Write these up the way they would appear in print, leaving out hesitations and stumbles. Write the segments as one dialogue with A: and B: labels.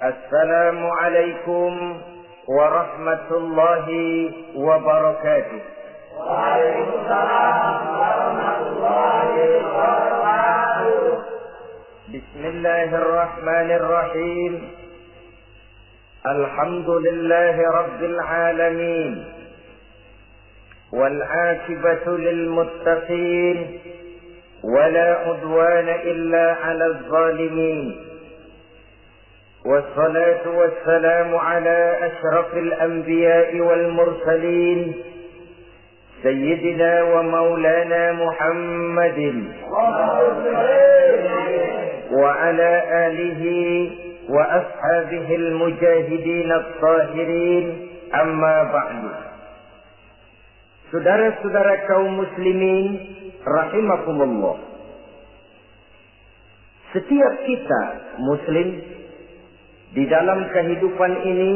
A: السلام عليكم ورحمة الله وبركاته.
B: وعليكم السلام ورحمة الله وبركاته.
A: بسم الله الرحمن الرحيم. الحمد لله رب العالمين، والعاقبة للمتقين، ولا عدوان إلا على الظالمين، والصلاة والسلام على أشرف الأنبياء والمرسلين سيدنا ومولانا محمد وعلى آله وأصحابه المجاهدين الطاهرين. أما بعد. Saudara-saudara kaum muslimin rahimakumullah, setiap kita muslim di dalam kehidupan ini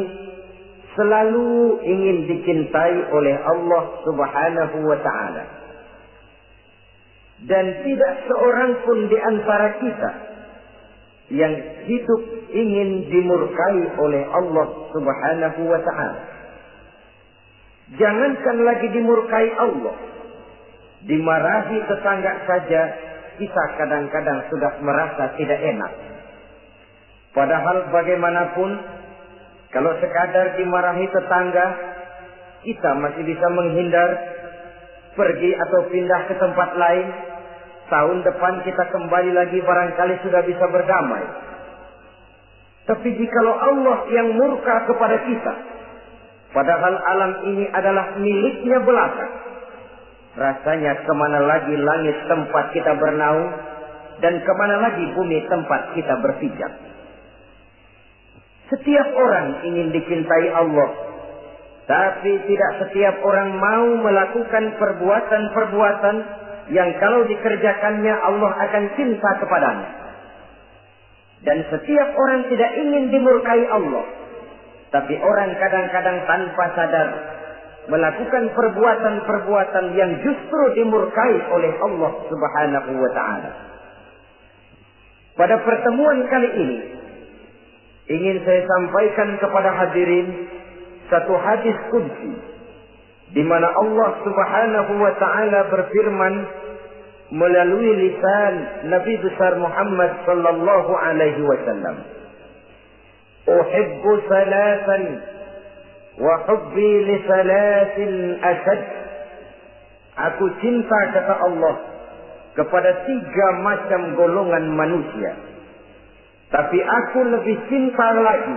A: selalu ingin dicintai oleh Allah Subhanahu wa ta'ala. Dan tidak seorang pun di antara kita yang hidup ingin dimurkai oleh Allah Subhanahu wa ta'ala. Jangankan lagi dimurkai Allah, dimarahi tetangga saja kita kadang-kadang sudah merasa tidak enak. Padahal bagaimanapun, kalau sekadar dimarahi tetangga, kita masih bisa menghindar, pergi atau pindah ke tempat lain. Tahun depan kita kembali lagi, barangkali sudah bisa berdamai. Tapi jikalau Allah yang murka kepada kita, padahal alam ini adalah miliknya belaka, rasanya kemana lagi langit tempat kita bernaung, dan kemana lagi bumi tempat kita berpijak. Setiap orang ingin dicintai Allah, tapi tidak setiap orang mau melakukan perbuatan-perbuatan yang kalau dikerjakannya Allah akan cinta kepadanya. Dan setiap orang tidak ingin dimurkai Allah, tapi orang kadang-kadang tanpa sadar melakukan perbuatan-perbuatan yang justru dimurkai oleh Allah Subhanahu wa ta'ala. Pada pertemuan kali ini, ingin saya sampaikan kepada hadirin satu hadis qudsi di mana Allah Subhanahu wa ta'ala berfirman melalui lisan Nabi besar Muhammad sallallahu alaihi wasallam, "Uhibbu salatan wa hubbi li salatin ashad." Aku cinta, kata Allah, kepada 3 macam golongan manusia, tapi aku lebih cinta lagi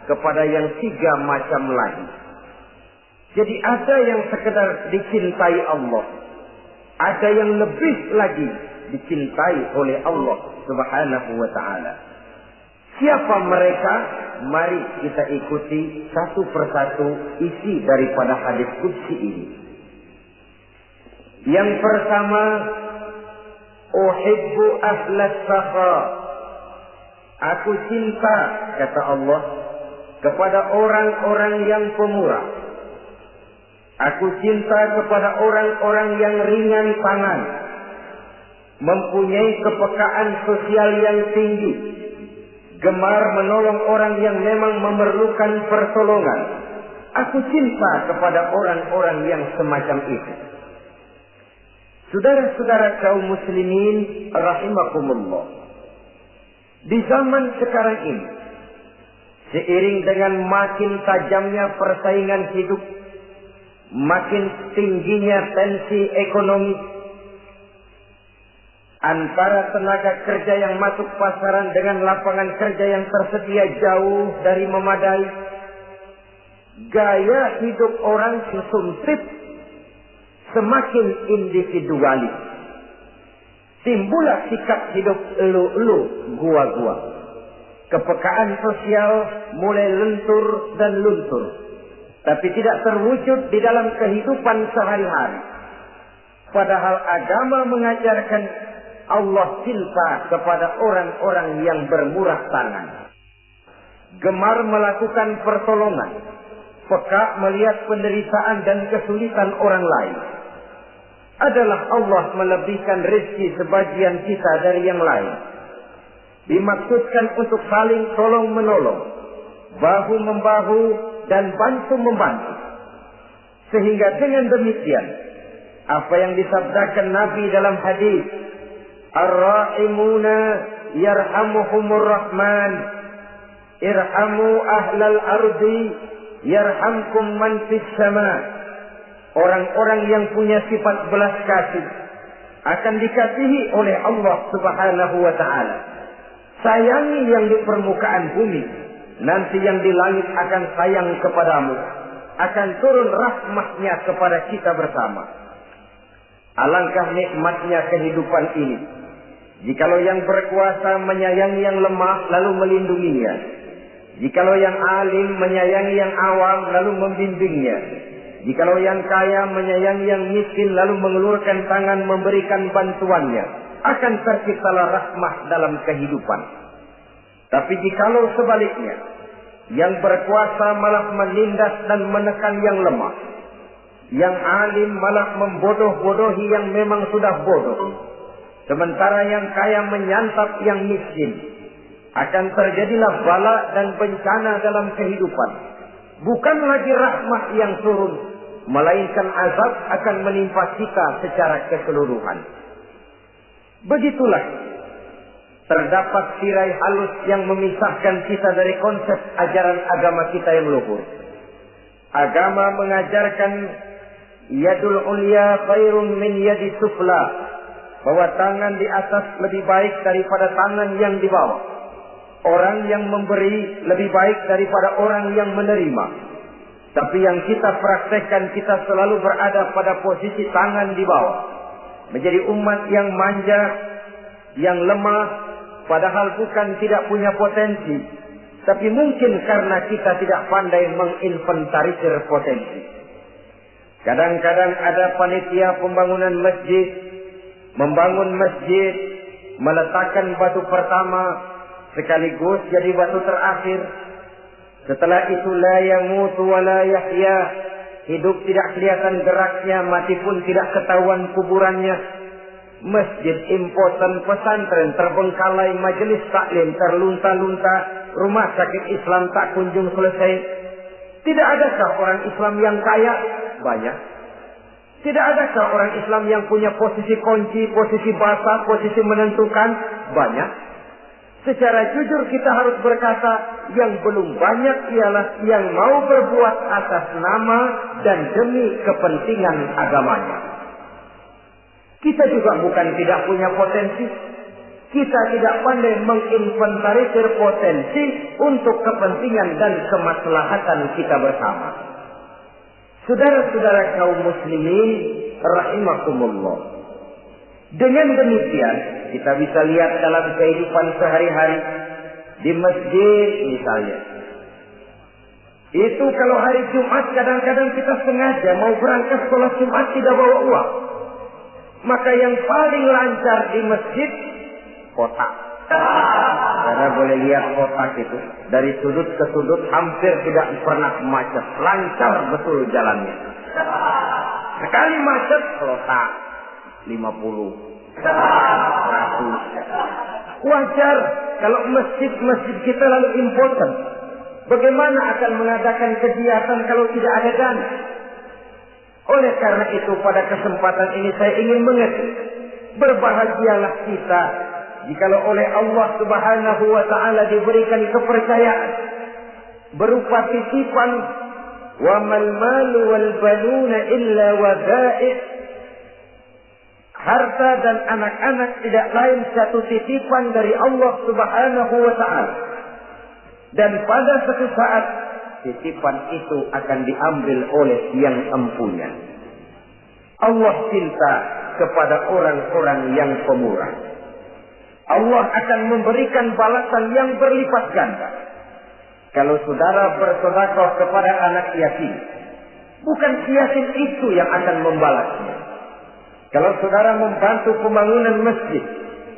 A: kepada yang 3 macam lagi. Jadi ada yang sekedar dicintai Allah, ada yang lebih lagi dicintai oleh Allah Subhanahu wa ta'ala. Siapa mereka? Mari kita ikuti satu persatu isi daripada hadis qudsi ini. Yang pertama, uhibbu ahlas sakha. Aku cinta, kata Allah, kepada orang-orang yang pemurah. Aku cinta kepada orang-orang yang ringan tangan, mempunyai kepekaan sosial yang tinggi, gemar menolong orang yang memang memerlukan pertolongan. Aku cinta kepada orang-orang yang semacam itu. Saudara-saudara kaum muslimin rahimakumullah, di zaman sekarang ini, seiring dengan makin tajamnya persaingan hidup, makin tingginya tensi ekonomi, antara tenaga kerja yang masuk pasaran dengan lapangan kerja yang tersedia jauh dari memadai, gaya hidup orang sesempit, semakin individualis. Timbullah sikap hidup elu-elu, gua-gua. Kepekaan sosial mulai lentur dan luntur, tapi tidak terwujud di dalam kehidupan sehari-hari. Padahal agama mengajarkan Allah cinta kepada orang-orang yang bermurah tangan, gemar melakukan pertolongan, peka melihat penderitaan dan kesulitan orang lain. Adalah Allah melebihkan rezeki sebagian kita dari yang lain. Dimaksudkan untuk saling tolong menolong, bahu-membahu, dan bantu-membantu. Sehingga dengan demikian, apa yang disabdakan Nabi dalam hadis, Ar-Rahimuna yarhamuhumur Rahman, irhamu ahlal ardi yarhamkum man fis sama. Orang-orang yang punya sifat belas kasih akan dikasihi oleh Allah Subhanahu wa ta'ala. Sayangi yang di permukaan bumi, nanti yang di langit akan sayang kepadamu, akan turun rahmatnya kepada kita bersama. Alangkah nikmatnya kehidupan ini, jikalau yang berkuasa menyayangi yang lemah lalu melindunginya, jikalau yang alim menyayangi yang awam lalu membimbingnya, jikalau yang kaya menyayangi yang miskin lalu mengulurkan tangan memberikan bantuannya, akan terciptalah rahmah dalam kehidupan. Tapi jikalau sebaliknya, yang berkuasa malah menindas dan menekan yang lemah, yang alim malah membodoh-bodohi yang memang sudah bodoh, sementara yang kaya menyantap yang miskin, akan terjadilah bala dan bencana dalam kehidupan. Bukan lagi rahmat yang turun, melainkan azab akan menimpa kita secara keseluruhan. Begitulah terdapat tirai halus yang memisahkan kita dari konsep ajaran agama kita yang luhur. Agama mengajarkan yadul ulya khairun min yadi sufla, bahwa tangan di atas lebih baik daripada tangan yang di bawah. Orang yang memberi lebih baik daripada orang yang menerima. Tapi yang kita praktekkan, kita selalu berada pada posisi tangan di bawah, menjadi umat yang manja, yang lemah, padahal bukan tidak punya potensi, tapi mungkin karena kita tidak pandai menginventarisir potensi. Kadang-kadang ada panitia pembangunan masjid, membangun masjid, meletakkan batu pertama, sekaligus jadi batu terakhir. Setelah itu la yamutu wa la yahya, hidup tidak kelihatan geraknya, mati pun tidak ketahuan kuburannya. Masjid impoten, pesantren terbengkalai, majelis taklim terlunta-lunta, rumah sakit Islam tak kunjung selesai. Tidak adakah orang Islam yang kaya? Banyak. Tidak adakah orang Islam yang punya posisi kunci, posisi basah, posisi menentukan? Banyak. Secara jujur kita harus berkata, yang belum banyak ialah yang mau berbuat atas nama dan demi kepentingan agamanya. Kita juga bukan tidak punya potensi. Kita tidak pandai menginventarisir potensi untuk kepentingan dan kemaslahatan kita bersama. Saudara-saudara kaum muslimin rahimakumullah. Dengan demikian, kita bisa lihat dalam kehidupan sehari-hari di masjid misalnya. Itu kalau hari Jumat kadang-kadang kita sengaja mau berangkat sholat Jumat tidak bawa uang. Maka yang paling lancar di masjid, kotak. Karena boleh lihat kotak itu, dari sudut ke sudut hampir tidak pernah macet. Lancar betul jalannya. Sekali macet, kotak 50, 100. Wajar kalau masjid-masjid kita lalu important. Bagaimana akan mengadakan kegiatan kalau tidak ada dana? Oleh karena itu pada kesempatan ini saya ingin mengetik, berbahagialah kita jikalau oleh Allah Subhanahu wa ta'ala diberikan kepercayaan berupa titipan, wa mal malu wal banuna illa wadai'. Harta dan anak-anak tidak lain satu titipan dari Allah Subhanahu wa ta'ala. Dan pada suatu saat titipan itu akan diambil oleh yang empunya. Allah cinta kepada orang-orang yang pemurah. Allah akan memberikan balasan yang berlipat ganda. Kalau saudara bersedekah kepada anak yatim, bukan yatim itu yang akan membalasnya. Kalau saudara membantu pembangunan masjid,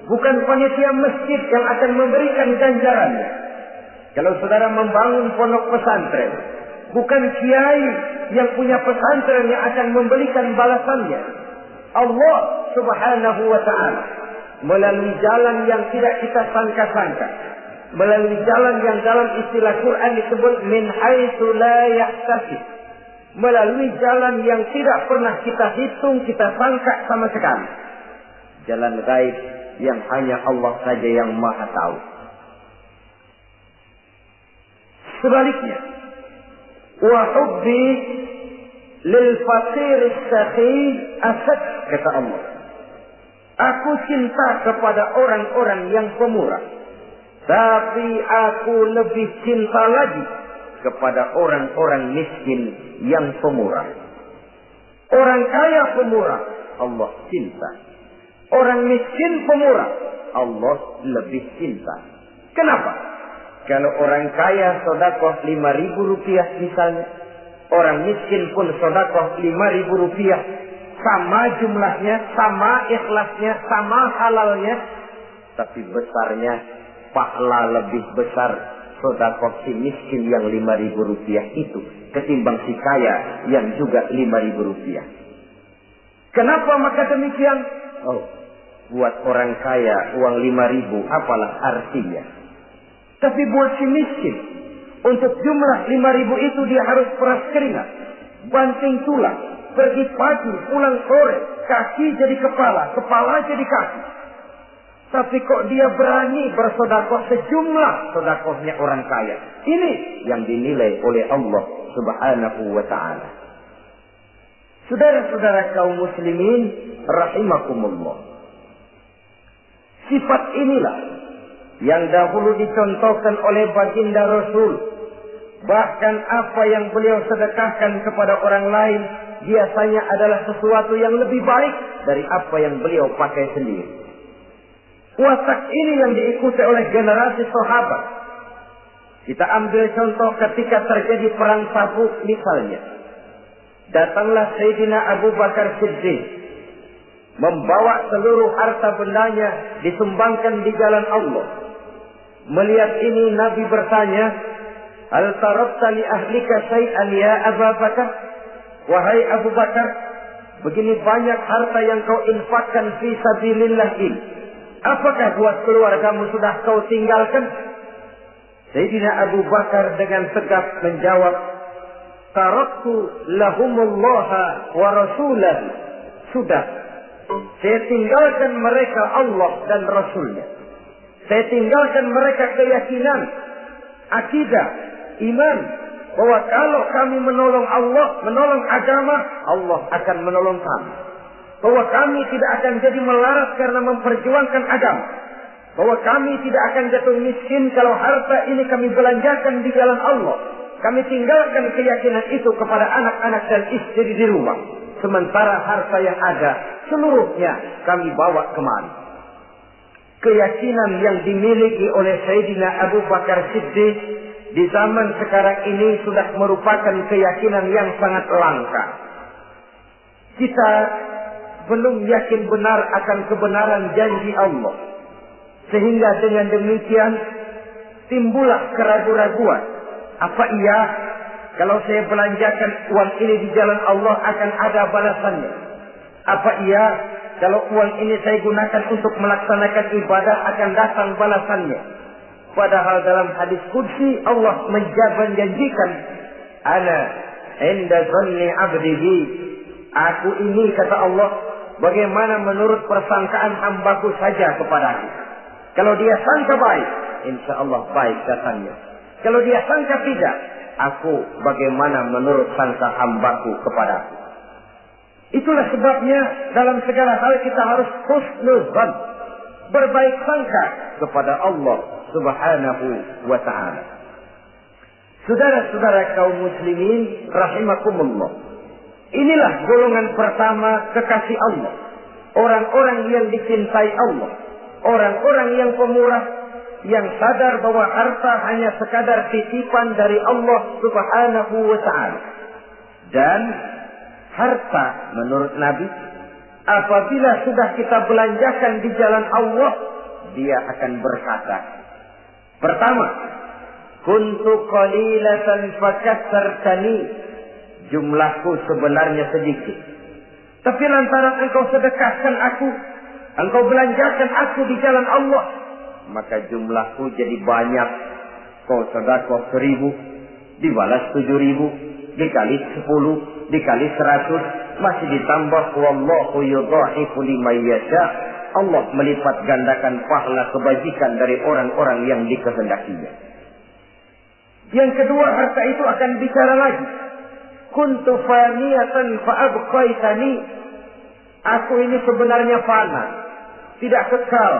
A: bukan panitia masjid yang akan memberikan ganjarannya. Kalau saudara membangun pondok pesantren, bukan kiai yang punya pesantren yang akan memberikan balasannya. Allah Subhanahu wa ta'ala melalui jalan yang tidak kita sangka-sangka melalui jalan yang dalam istilah Quran disebut min haitsu la yahtasib, melalui jalan yang tidak pernah kita hitung, kita sangka sama sekali. Jalan gaib yang hanya Allah saja yang maha tahu. Sebaliknya, wa hubbi lil faqir as-sakhi asad, kata Allah. Aku cinta kepada orang-orang yang pemurah, tapi aku lebih cinta lagi kepada orang-orang miskin yang pemurah. Orang kaya pemurah, Allah cinta. Orang miskin pemurah, Allah lebih cinta. Kenapa? Kalau orang kaya sedekah 5.000 rupiah misalnya, orang miskin pun sedekah 5.000 rupiah, sama jumlahnya, sama ikhlasnya, sama halalnya, tapi besarnya pahala lebih besar sedekah si miskin yang 5.000 rupiah itu ketimbang si kaya yang juga 5.000 rupiah. Kenapa maka demikian? Oh, buat orang kaya uang 5.000 apalah artinya. Tapi buat si miskin, untuk jumlah 5.000 itu dia harus peras keringat, banting tulang, pergi pagi, pulang sore, kaki jadi kepala, kepala jadi kaki. Tapi kok dia berani bersedekah sejumlah sedekahnya orang kaya. Ini yang dinilai oleh Allah Subhanahu wa ta'ala. Saudara-saudara kaum muslimin rahimakumullah, sifat inilah yang dahulu dicontohkan oleh baginda Rasul. Bahkan apa yang beliau sedekahkan kepada orang lain biasanya adalah sesuatu yang lebih baik dari apa yang beliau pakai sendiri. Watak ini yang diikuti oleh generasi sahabat. Kita ambil contoh ketika terjadi perang Tabuk misalnya. Datanglah Sayyidina Abu Bakar Siddiq, membawa seluruh harta bendanya disumbangkan di jalan Allah. Melihat ini Nabi bertanya, "Hal tarakta li ahlika syai'an ya Abu Bakar?" Wahai Abu Bakar, begini banyak harta yang kau infakkan fi sabilillah ini, apakah buat keluargamu sudah kau tinggalkan? Sayyidina Abu Bakar dengan tegap menjawab, "Taraktu lahumullaha wa rasulahu." Sudah, saya tinggalkan mereka Allah dan Rasulnya. Saya tinggalkan mereka keyakinan, akidah, iman, bahwa kalau kami menolong Allah, menolong agama, Allah akan menolong kami. Bahwa kami tidak akan jadi melarat karena memperjuangkan agama. Bahwa kami tidak akan jatuh miskin kalau harta ini kami belanjakan di jalan Allah. Kami tinggalkan keyakinan itu kepada anak-anak dan istri di rumah. Sementara harta yang ada, seluruhnya kami bawa kemari. Keyakinan yang dimiliki oleh Sayyidina Abu Bakar Siddiq di zaman sekarang ini sudah merupakan keyakinan yang sangat langka. Kita belum yakin benar akan kebenaran janji Allah. Sehingga dengan demikian timbullah keraguan-raguan. Apa iya kalau saya belanjakan uang ini di jalan Allah akan ada balasannya? Apa iya kalau uang ini saya gunakan untuk melaksanakan ibadah akan datang balasannya? Padahal dalam hadis qudsi Allah menjanjikan, "Ana inda zanni 'abdihi." Aku ini, kata Allah, bagaimana menurut persangkaan hambaku saja kepadaku. Kalau dia sangka baik, insya Allah baik datangnya. Kalau dia sangka tidak, aku bagaimana menurut sangka hambaku kepadaku. Itulah sebabnya dalam segala hal kita harus husnuzan, berbaik sangka kepada Allah Subhanahu wa ta'ala. Saudara-saudara kaum muslimin rahimakumullah, inilah golongan pertama kekasih Allah, orang-orang yang dicintai Allah, orang-orang yang pemurah, yang sadar bahwa harta hanya sekadar titipan dari Allah Subhanahu wa ta'ala. Dan harta menurut Nabi, apabila sudah kita belanjakan di jalan Allah, dia akan berkata, pertama, kuntu qalilatan fakatsartani, jumlahku sebenarnya sedikit, tapi lantaran engkau sedekahkan aku, engkau belanjakan aku di jalan Allah, maka jumlahku jadi banyak. Kau sedekah 1000, dibalas 7000, dikali 10, dikali 100, masih ditambah wallahu yudha'ifu liman yasha. Allah melipat gandakan pahala kebajikan dari orang-orang yang dikehendakinya. Yang kedua, harta itu akan bicara lagi. Kuntu faniyatan fa'abqaitani. Aku ini sebenarnya fana, tidak kekal,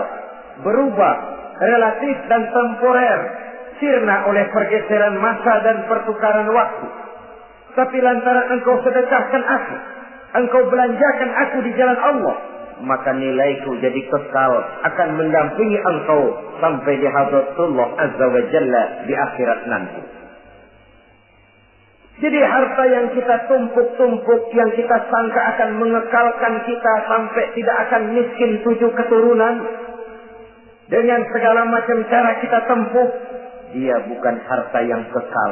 A: berubah, relatif dan temporer, sirna oleh pergeseran masa dan pertukaran waktu. Tapi lantaran engkau sedekahkan aku, engkau belanjakan aku di jalan Allah, maka nilaiku jadi kekal, akan mendampingi engkau sampai di hadratullah azza wa jalla di akhirat nanti. Jadi harta yang kita tumpuk-tumpuk, yang kita sangka akan mengekalkan kita sampai tidak akan miskin 7 keturunan, dengan segala macam cara kita tempuh, dia bukan harta yang kekal.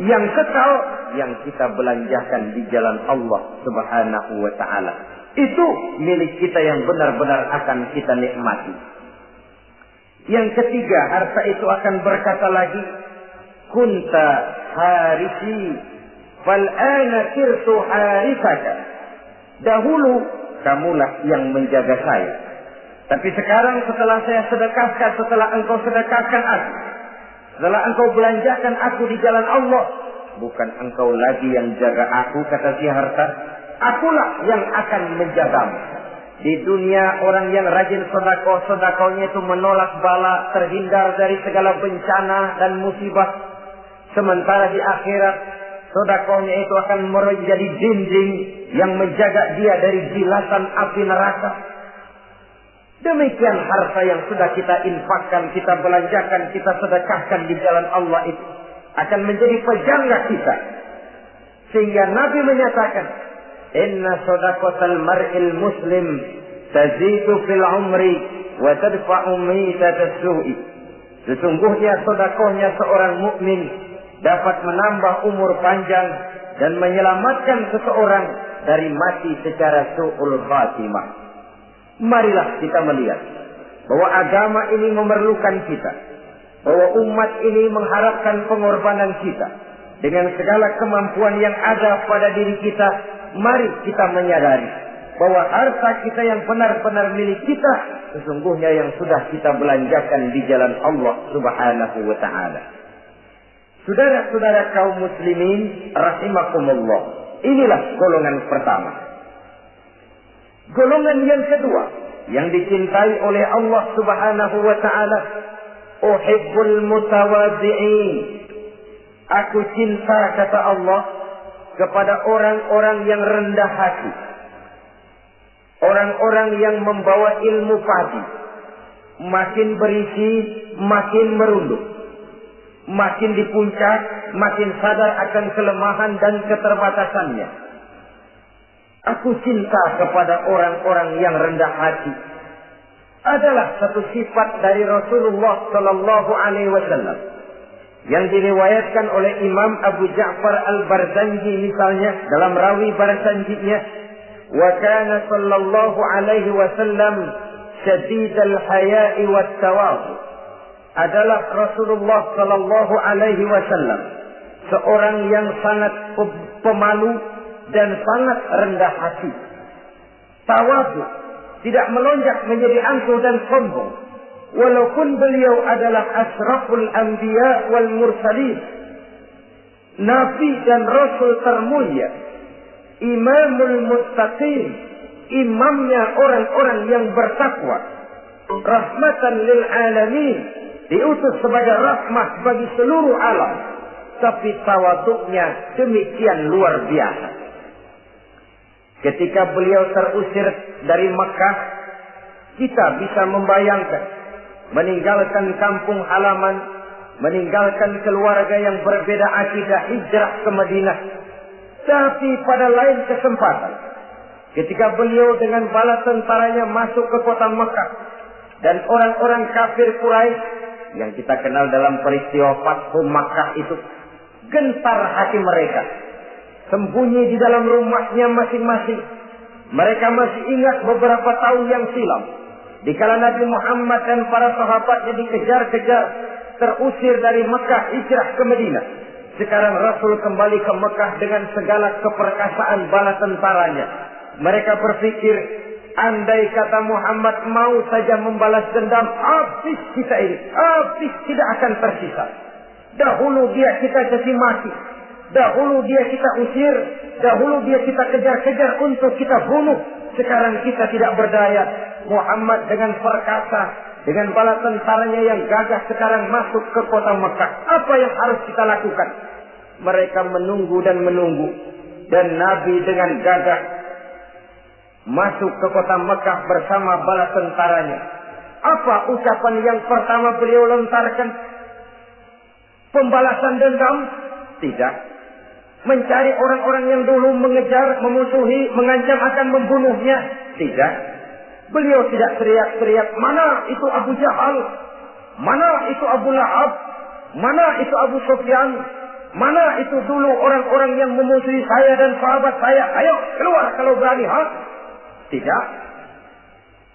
A: Yang kekal, yang kita belanjakan di jalan Allah subhanahu wa ta'ala. Itu milik kita yang benar-benar akan kita nikmati. Yang ketiga, harta itu akan berkata lagi, kunta harisi fal'ana sirtu harisaka. Dahulu kamulah yang menjaga saya, tapi sekarang setelah saya sedekahkan, setelah engkau sedekahkan aku, setelah engkau belanjakan aku di jalan Allah, bukan engkau lagi yang jaga aku, kata si harta, akulah yang akan menjagamu. Di dunia orang yang rajin sedekah, sedekahnya itu menolak bala, terhindar dari segala bencana dan musibah. Sementara di akhirat, sedekahnya itu akan menjadi dinding yang menjaga dia dari jilatan api neraka. Demikian harta yang sudah kita infakkan, kita belanjakan, kita sedekahkan di jalan Allah itu akan menjadi pejaga kita. Sehingga Nabi menyatakan, inna sadaqatal mar'il muslim tazidu fil umri wa tadfa'u mitatas su'i. Sesungguhnya sedekahnya seorang mukmin dapat menambah umur panjang dan menyelamatkan seseorang dari mati secara su'ul khatimah. Marilah kita melihat bahwa agama ini memerlukan kita, bahwa umat ini mengharapkan pengorbanan kita. Dengan segala kemampuan yang ada pada diri kita, mari kita menyadari bahwa harta kita yang benar-benar milik kita, sesungguhnya yang sudah kita belanjakan di jalan Allah subhanahu wa ta'ala. Saudara-saudara kaum muslimin rahimakumullah, inilah golongan pertama. Golongan yang kedua yang dicintai oleh Allah subhanahu wa ta'ala, uhibbul mutawadhi'in. Aku cinta, kata Allah, kepada orang-orang yang rendah hati, orang-orang yang membawa ilmu padi, makin berisi makin merunduk, makin di puncak makin sadar akan kelemahan dan keterbatasannya. Aku cinta kepada orang-orang yang rendah hati. Adalah satu sifat dari Rasulullah sallallahu alaihi wasallam yang diriwayatkan oleh Imam Abu Ja'far Al-Barzanji misalnya dalam rawi Barzanjinya, wa kana sallallahu alaihi wasallam syadidal haya'i wat tawadhu. Adalah Rasulullah sallallahu alaihi wasallam seorang yang sangat pemalu dan sangat rendah hati. Tawadhu, tidak melonjak menjadi angkuh dan sombong. Walaupun beliau adalah asraful anbiya wal mursalin, nabi dan rasul termulia, imamul muttaqin, imamnya orang-orang yang bertakwa, rahmatan lil alamin, diutus sebagai rahmat bagi seluruh alam. Tapi tawaduknya demikian luar biasa. Ketika beliau terusir dari Mekah, kita bisa membayangkan meninggalkan kampung halaman, meninggalkan keluarga yang berbeda akidah, hijrah ke Madinah. Tapi pada lain kesempatan, ketika beliau dengan bala tentaranya masuk ke kota Mekah, dan orang-orang kafir Quraisy yang kita kenal dalam peristiwa Fathu Makkah itu, gentar hati mereka, sembunyi di dalam rumahnya masing-masing. Mereka masih ingat beberapa tahun yang silam, Dikala Nabi Muhammad dan para sahabatnya dikejar-kejar, terusir dari Mekah, hijrah ke Madinah. Sekarang Rasul kembali ke Mekah dengan segala keperkasaan bala tentaranya. Mereka berpikir, andai kata Muhammad mau saja membalas dendam, habis kita ini, habis tidak akan tersisa. Dahulu dia kita caci maki, dahulu dia kita usir, dahulu dia kita kejar-kejar untuk kita bunuh. Sekarang kita tidak berdaya. Muhammad dengan perkasa, dengan bala tentaranya yang gagah sekarang masuk ke kota Mekah. Apa yang harus kita lakukan? Mereka menunggu dan menunggu. Dan Nabi dengan gagah masuk ke kota Mekah bersama bala tentaranya. Apa ucapan yang pertama beliau lontarkan? Pembalasan dendam? Tidak. Mencari orang-orang yang dulu mengejar, memusuhi, mengancam akan membunuhnya? Tidak. Beliau tidak teriak-teriak, mana itu Abu Jahal? Mana itu Abu Lahab? Mana itu Abu Sufyan? Mana itu dulu orang-orang yang memusuhi saya dan sahabat saya? Ayo keluar kalau berani, ha? Tidak.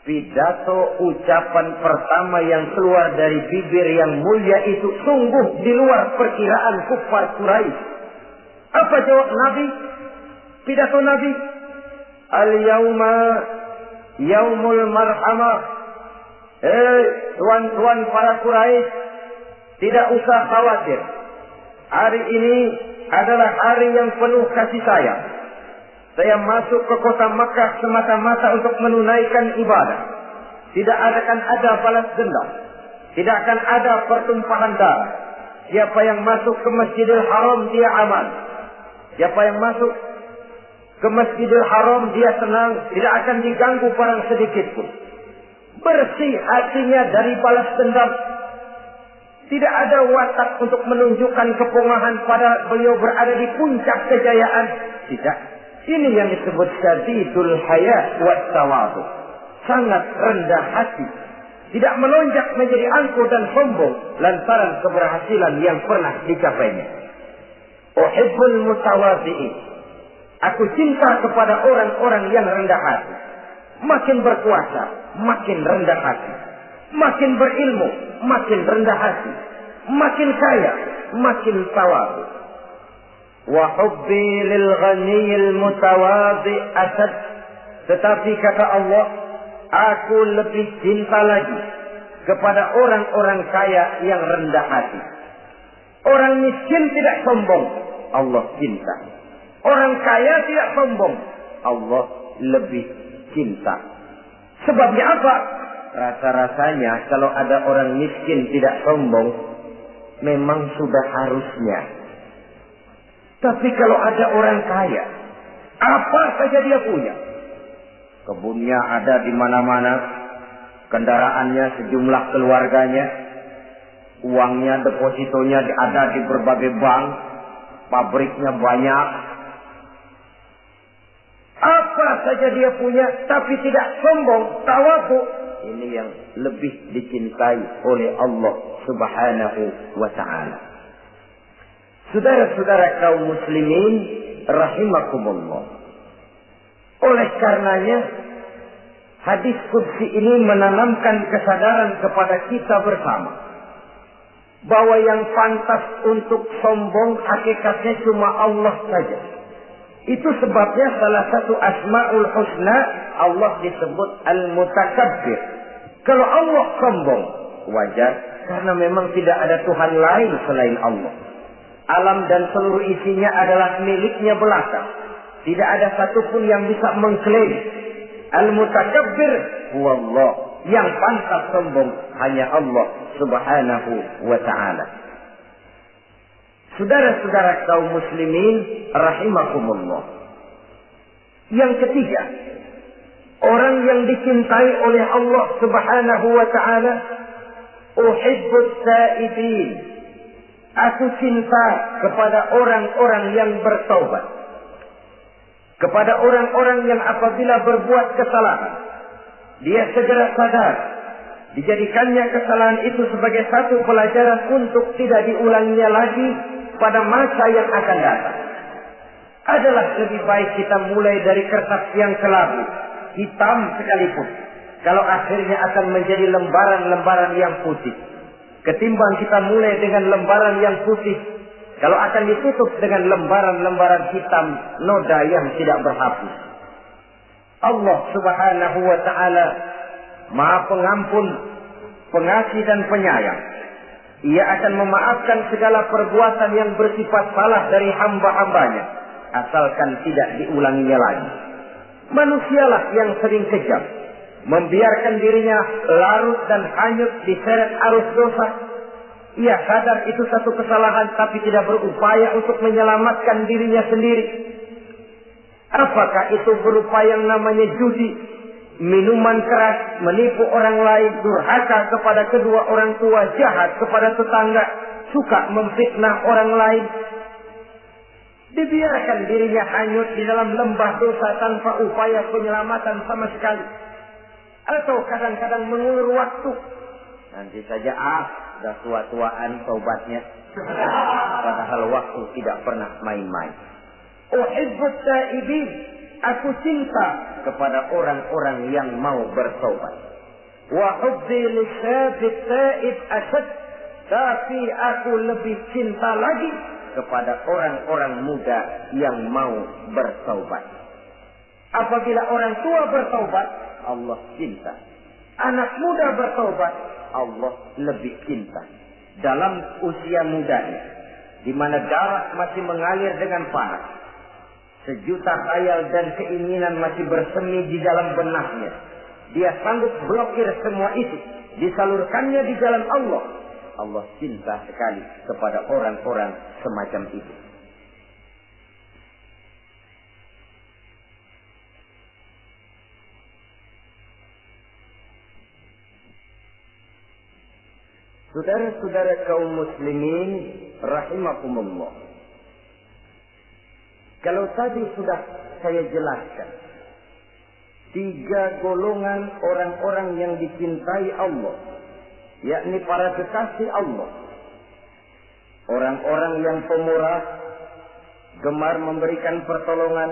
A: Pidato ucapan pertama yang keluar dari bibir yang mulia itu sungguh di luar perkiraan kufar Quraisy. Apa jawab Nabi? Pidato Nabi, al-yauma yaumul marhamah. Tuan-tuan para Quraisy, tidak usah khawatir. Hari ini adalah hari yang penuh kasih sayang. Saya masuk ke kota Makkah semata-mata untuk menunaikan ibadah. Tidak akan ada balas dendam. Tidak akan ada pertumpahan darah. Siapa yang masuk ke Masjidil Haram dia aman. Siapa yang masuk ke Masjidil Haram dia senang, tidak akan diganggu barang sedikit pun. Bersih hatinya dari balas dendam. Tidak ada watak untuk menunjukkan kepungahan pada beliau berada di puncak kejayaan. Tidak. Ini yang disebut syadidul haya wa tawadu. Sangat rendah hati. Tidak melonjak menjadi angkuh dan sombong lantaran keberhasilan yang pernah dicapainya. Uhibbul mutawadhi'in. Aku cinta kepada orang-orang yang rendah hati. Makin berkuasa, makin rendah hati. Makin berilmu, makin rendah hati. Makin kaya, makin tawadhu. Wa hubbi lil ghaniyil mutawadhi asad. Tetapi kata Allah, aku lebih cinta lagi kepada orang-orang kaya yang rendah hati. Orang miskin tidak sombong, Allah cinta. Orang kaya tidak sombong, Allah lebih cinta. Sebabnya apa? Rasa-rasanya kalau ada orang miskin tidak sombong, memang sudah harusnya. Tapi kalau ada orang kaya, apa saja dia punya. Kebunnya ada di mana-mana, kendaraannya sejumlah keluarganya, uangnya, depositonya ada di berbagai bank, pabriknya banyak. Apa saja dia punya, tapi tidak sombong, tawadhu. Ini yang lebih dicintai oleh Allah Subhanahu wa ta'ala. Saudara-saudara kaum muslimin rahimakumullah. Oleh karenanya, hadis qudsi ini menanamkan kesadaran kepada kita bersama bahwa yang pantas untuk sombong hakikatnya cuma Allah saja. Itu sebabnya salah satu asma'ul husna Allah disebut al-mutakabbir. Kalau Allah sombong, wajar, karena memang tidak ada Tuhan lain selain Allah. Alam dan seluruh isinya adalah miliknya belaka. Tidak ada satupun yang bisa mengklaim. Al-mutakabbir huwallah. Yang pantas sombong hanya Allah Subhanahu wa ta'ala. Saudara-saudara kaum muslimin rahimakumullah. Yang ketiga, orang yang dicintai oleh Allah Subhanahu wa ta'ala, uhibbus saibin. Aku cinta kepada orang-orang yang bertaubat. Kepada orang-orang yang apabila berbuat kesalahan, dia segera sadar. Dijadikannya kesalahan itu sebagai satu pelajaran untuk tidak diulanginya lagi pada masa yang akan datang. Adalah lebih baik kita mulai dari kertas yang kelabu, hitam sekalipun. kalau akhirnya akan menjadi lembaran-lembaran yang putih. Ketimbang kita mulai dengan lembaran yang putih, kalau akan ditutup dengan lembaran-lembaran hitam noda yang tidak berhapus. Allah Subhanahu wa ta'ala Maha Pengampun, Pengasih dan Penyayang. Ia akan memaafkan segala perbuatan yang bersifat salah dari hamba-hambanya, asalkan tidak diulanginya lagi. Manusialah yang sering kejam, membiarkan dirinya larut dan hanyut diseret arus dosa. Ia sadar itu satu kesalahan, tapi tidak berupaya untuk menyelamatkan dirinya sendiri. Apakah itu berupa yang namanya judi, minuman keras, menipu orang lain, durhaka kepada kedua orang tua, jahat kepada tetangga, suka memfitnah orang lain. Dibiarkan dirinya hanyut di dalam lembah dosa tanpa upaya penyelamatan sama sekali. Atau kadang-kadang mengulur waktu. Nanti saja sudah tua-tuaan taubatnya. Padahal waktu tidak pernah main-main. Uhibbut taibin, aku cinta kepada orang-orang yang mau bertaubat. Wa hubbi lisabit taib asad, tapi aku lebih cinta lagi kepada orang-orang muda yang mau bertaubat. Apabila orang tua bertaubat, Allah cinta. Anak muda bertaubat, Allah lebih cinta. Dalam usia mudanya, di mana darah masih mengalir dengan panas, sejuta khayal dan keinginan masih bersemi di dalam benaknya, dia sanggup blokir semua itu, disalurkannya di jalan Allah. Allah cinta sekali kepada orang-orang semacam itu. Saudara-saudara kaum muslimin rahimakumullah. Kalau tadi sudah saya jelaskan 3 golongan orang-orang yang dicintai Allah, yakni para kekasih Allah. Orang-orang yang pemurah, gemar memberikan pertolongan.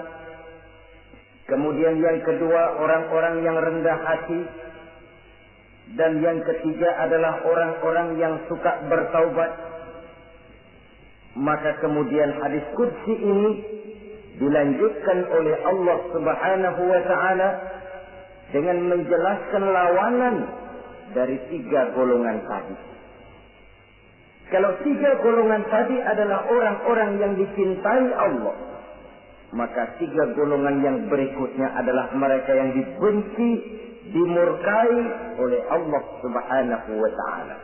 A: Kemudian yang kedua, orang-orang yang rendah hati. Dan yang ketiga adalah orang-orang yang suka bertaubat. Maka kemudian hadis qudsi ini dilanjutkan oleh Allah Subhanahu wa ta'ala dengan menjelaskan lawanan dari 3 golongan tadi. Kalau 3 golongan tadi adalah orang-orang yang dicintai Allah, maka 3 golongan yang berikutnya adalah mereka yang dibenci, dimurkai oleh Allah Subhanahu wa ta'ala.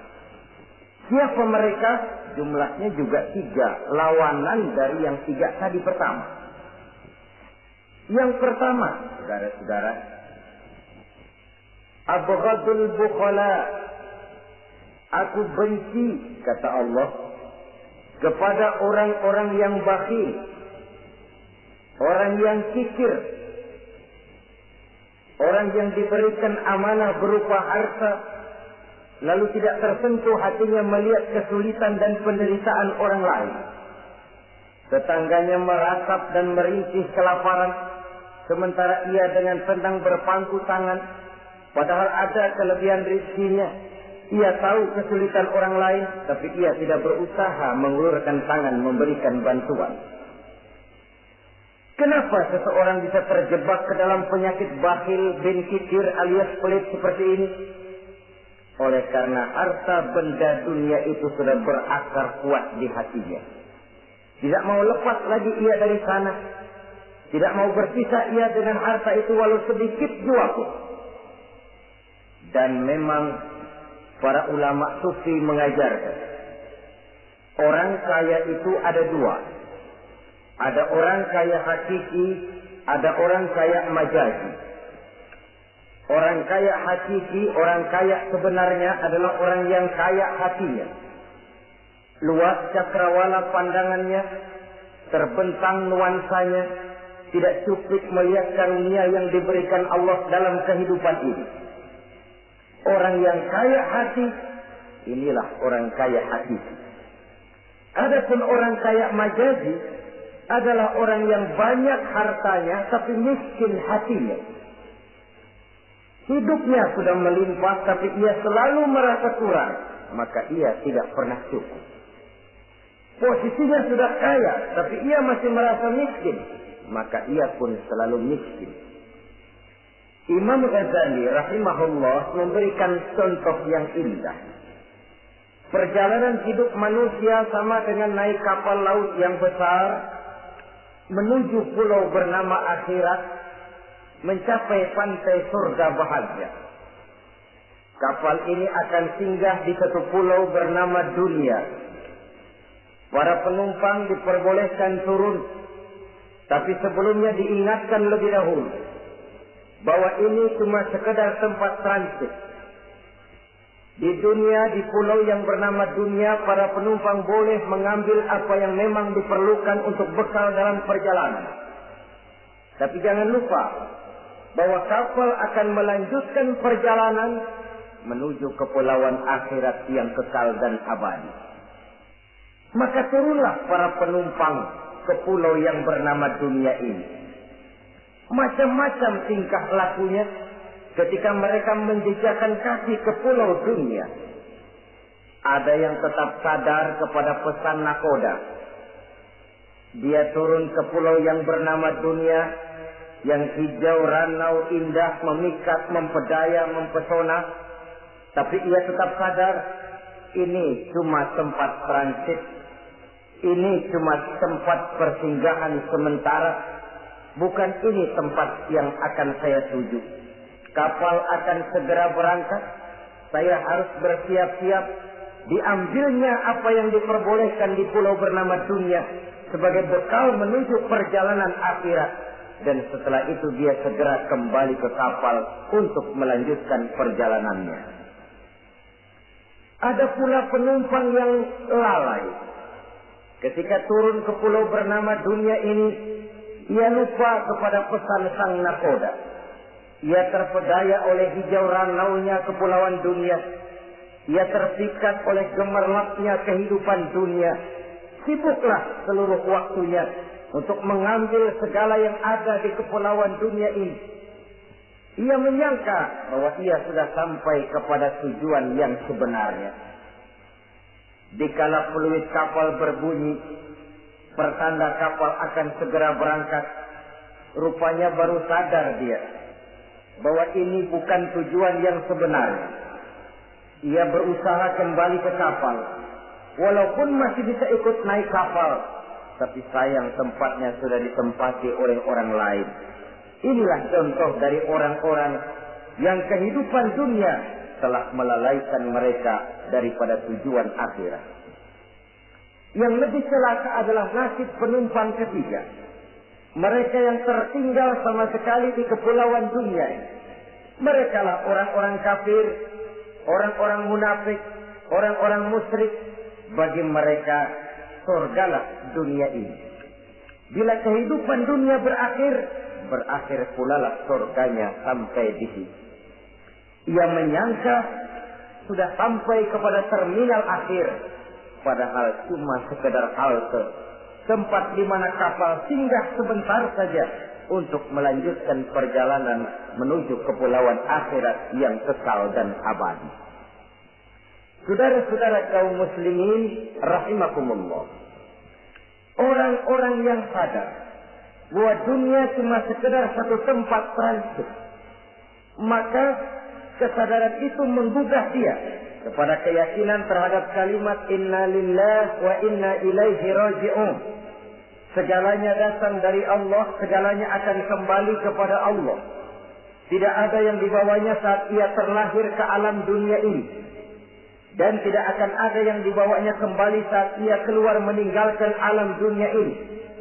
A: Siapa mereka? Jumlahnya juga 3, lawanan dari yang 3 tadi pertama. Yang pertama, saudara-saudara, abghadul bukhala, aku benci, kata Allah, kepada orang-orang yang bakhil, orang yang kikir, orang yang diberikan amanah berupa harta, lalu tidak tersentuh hatinya melihat kesulitan dan penderitaan orang lain. Tetangganya meratap dan merintih kelaparan, sementara ia dengan tenang berpangku tangan. Padahal ada kelebihan rezekinya. Ia tahu kesulitan orang lain, tapi ia tidak berusaha mengulurkan tangan memberikan bantuan. Kenapa seseorang bisa terjebak ke dalam penyakit bakhil bin kikir alias pelit seperti ini? Oleh karena harta benda dunia itu sudah berakar kuat di hatinya. Tidak mau lepas lagi ia dari sana. Tidak mau berpisah ia dengan harta itu walau sedikit jua pun. Dan memang para ulama sufi mengajarkan, orang kaya itu ada 2. Ada orang kaya hakiki, ada orang kaya majazi. Orang kaya hakiki, orang kaya sebenarnya adalah orang yang kaya hatinya. Luas cakrawala pandangannya, terbentang nuansanya, tidak cukup melihat karunia yang diberikan Allah dalam kehidupan ini. Orang yang kaya hati, inilah orang kaya hakiki. Adapun orang kaya majazi adalah orang yang banyak hartanya tapi miskin hatinya. Hidupnya sudah melimpah tapi ia selalu merasa kurang, maka ia tidak pernah cukup. Posisinya sudah kaya tapi ia masih merasa miskin, maka ia pun selalu miskin. Imam Ghazali rahimahullah memberikan contoh yang indah. Perjalanan hidup manusia sama dengan naik kapal laut yang besar menuju pulau bernama akhirat, mencapai pantai surga bahagia. Kapal ini akan singgah di satu pulau bernama dunia. Para penumpang diperbolehkan turun, tapi sebelumnya diingatkan lebih dahulu bahwa ini cuma sekedar tempat transit. Di dunia, di pulau yang bernama dunia, para penumpang boleh mengambil apa yang memang diperlukan untuk bekal dalam perjalanan. Tapi jangan lupa bahwa kapal akan melanjutkan perjalanan menuju kepulauan akhirat yang kekal dan abadi. Maka turunlah para penumpang ke pulau yang bernama dunia ini. Macam-macam tingkah lakunya ketika mereka menjejakkan kaki ke pulau dunia. Ada yang tetap sadar kepada pesan nakoda. Dia turun ke pulau yang bernama dunia, yang hijau, ranau, indah, memikat, mempedaya, mempesona. Tapi ia tetap sadar, ini cuma tempat transit. Ini cuma tempat persinggahan sementara. Bukan ini tempat yang akan saya tuju. Kapal akan segera berangkat. Saya harus bersiap-siap. Diambilnya apa yang diperbolehkan di pulau bernama dunia sebagai bekal menuju perjalanan akhirat. Dan setelah itu dia segera kembali ke kapal untuk melanjutkan perjalanannya. Ada pula penumpang yang lalai. Ketika turun ke pulau bernama dunia ini, ia lupa kepada pesan sang nakoda. Ia terpedaya oleh hijau ranaunya kepulauan dunia. Ia terpikat oleh gemerlapnya kehidupan dunia. Sibuklah seluruh waktunya untuk mengambil segala yang ada di kepulauan dunia ini. Ia menyangka bahwa ia sudah sampai kepada tujuan yang sebenarnya. Dikala peluit kapal berbunyi, pertanda kapal akan segera berangkat. Rupanya baru sadar dia bahwa ini bukan tujuan yang sebenarnya. Ia berusaha kembali ke kapal, walaupun masih bisa ikut naik kapal, tapi sayang tempatnya sudah ditempati oleh orang lain. Inilah contoh dari orang-orang yang kehidupan dunia telah melalaikan mereka daripada tujuan akhirat. Yang lebih celaka adalah nasib penumpang ketiga. Mereka yang tertinggal sama sekali di kepulauan dunia ini. Mereka lah orang-orang kafir, orang-orang munafik, orang-orang musyrik. Bagi mereka surgalah dunia ini. Bila kehidupan dunia berakhir pula lah surganya sampai di sini. Ia menyangka sudah sampai kepada terminal akhir, padahal cuma sekedar halte, tempat di mana kapal singgah sebentar saja untuk melanjutkan perjalanan menuju kepulauan akhirat yang kekal dan abadi. Saudara-saudara kaum muslimin rahimakumullah, orang-orang yang sadar bahwa dunia cuma sekedar satu tempat transit, maka kesadaran itu menggugah dia kepada keyakinan terhadap kalimat inna lillahi wa inna ilaihi raji'un. Segalanya datang dari Allah, segalanya akan kembali kepada Allah. Tidak ada yang dibawanya saat ia terlahir ke alam dunia ini. Dan tidak akan ada yang dibawanya kembali saat ia keluar meninggalkan alam dunia ini.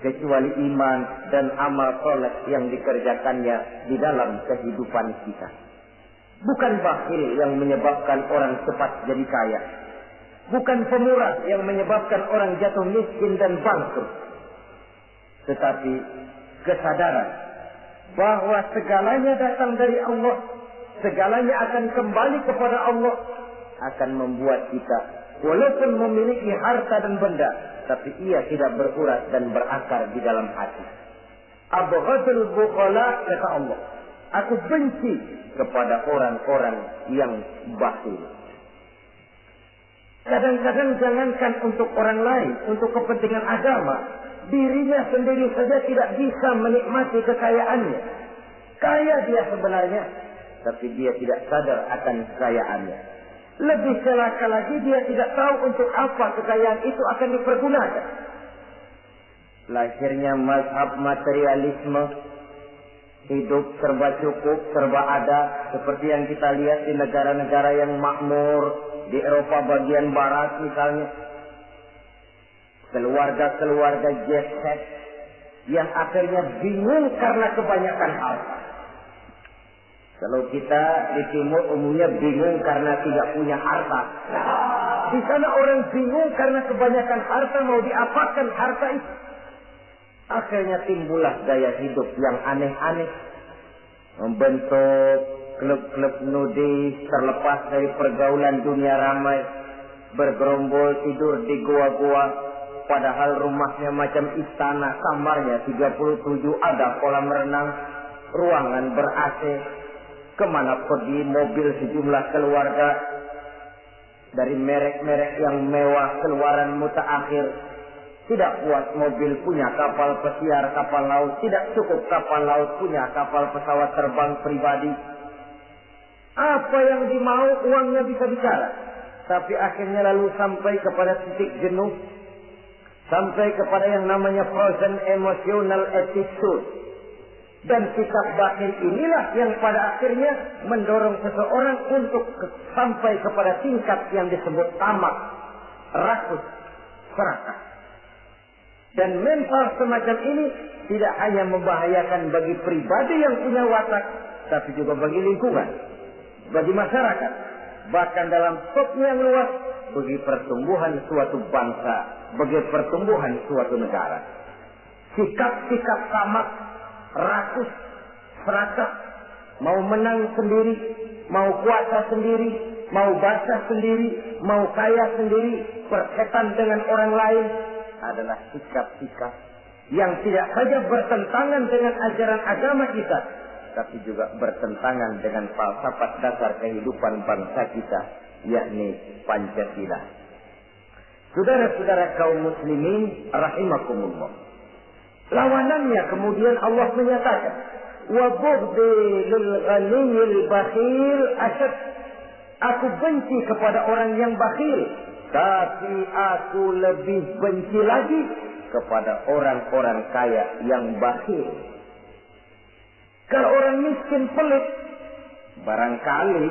A: Kecuali iman dan amal soleh yang dikerjakannya di dalam kehidupan kita. Bukan bakhil yang menyebabkan orang cepat jadi kaya. Bukan pemurah yang menyebabkan orang jatuh miskin dan bangkrut. Tetapi kesadaran bahwa segalanya datang dari Allah, segalanya akan kembali kepada Allah, akan membuat kita walaupun memiliki harta dan benda, tapi ia tidak berurat dan berakar di dalam hati. Abghadul bukhala, kata Allah, Aku benci kepada orang-orang yang bakhil. Kadang-kadang jangankan untuk orang lain, untuk kepentingan agama, dirinya sendiri saja tidak bisa menikmati kekayaannya. Kaya dia sebenarnya, tapi dia tidak sadar akan kekayaannya. Lebih celaka lagi, dia tidak tahu untuk apa kekayaan itu akan dipergunakan. Lahirnya mazhab materialisme, hidup serba cukup, serba ada, seperti yang kita lihat di negara-negara yang makmur, di Eropa bagian barat misalnya. Keluarga-keluarga jet set yang akhirnya bingung karena kebanyakan harta. Kalau kita di timur umumnya bingung karena tidak punya harta. Di sana orang bingung karena kebanyakan harta, mau diapakan harta itu. Akhirnya timbullah gaya hidup yang aneh-aneh. Membentuk klub-klub nudis terlepas dari pergaulan dunia ramai. Bergerombol tidur di gua-gua. Padahal rumahnya macam istana, kamarnya 37, ada kolam renang, ruangan ber-AC. Kemana pergi mobil sejumlah keluarga. Dari merek-merek yang mewah, keluaran mutaakhir. Tidak puas mobil punya kapal pesiar, kapal laut. Tidak cukup kapal laut punya kapal pesawat terbang pribadi. Apa yang dimau uangnya bisa bicara. Tapi akhirnya lalu sampai kepada titik jenuh. Sampai kepada yang namanya frozen emotional attitude. Dan sikap batin inilah yang pada akhirnya mendorong seseorang untuk sampai kepada tingkat yang disebut tamak, rakus, serakah. Dan mental semacam ini tidak hanya membahayakan bagi pribadi yang punya watak, tapi juga bagi lingkungan, bagi masyarakat. Bahkan dalam skopnya yang luas, bagi pertumbuhan suatu bangsa, bagi pertumbuhan suatu negara. Sikap-sikap tamak, rakus, serakah, mau menang sendiri, mau kuasa sendiri, mau basah sendiri, mau kaya sendiri, berkaitan dengan orang lain, adalah sikap-sikap yang tidak saja bertentangan dengan ajaran agama kita, tapi juga bertentangan dengan falsafat dasar kehidupan bangsa kita, yakni Pancasila. Saudara-saudara kaum muslimin rahimakumullah. Lawanannya kemudian Allah menyatakan, wa bughdi lil ghaniyil bakhil asyad. Aku benci kepada orang yang bakhil, tapi aku lebih benci lagi kepada orang-orang kaya yang bakhil. Kalau orang miskin pelit, barangkali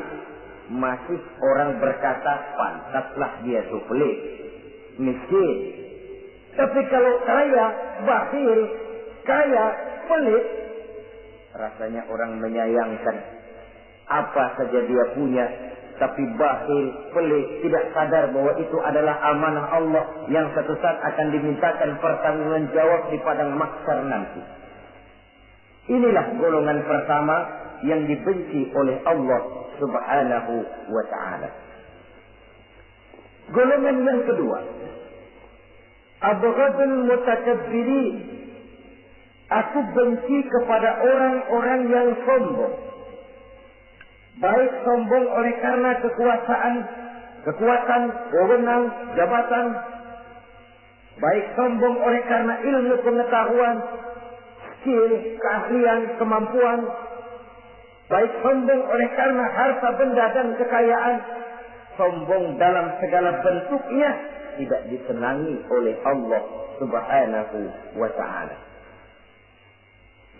A: masih orang berkata pantaslah dia itu pelit, miskin. Tapi kalau kaya, bakhil, kaya, pelit, rasanya orang menyayangkan. Apa saja dia punya, tapi bakhil, pelit, tidak sadar bahwa itu adalah amanah Allah yang satu saat akan dimintakan pertanggungan jawab di padang mahsyar nanti. Inilah golongan pertama yang dibenci oleh Allah Subhanahu wa ta'ala. Golongan yang kedua, abghadul mutakabbirin. Aku benci kepada orang-orang yang sombong. Baik sombong oleh karena kekuatan, wewenang, jabatan. Baik sombong oleh karena ilmu pengetahuan, skill, keahlian, kemampuan. Baik sombong oleh karena harta benda dan kekayaan. Sombong dalam segala bentuknya tidak disenangi oleh Allah Subhanahu wa ta'ala.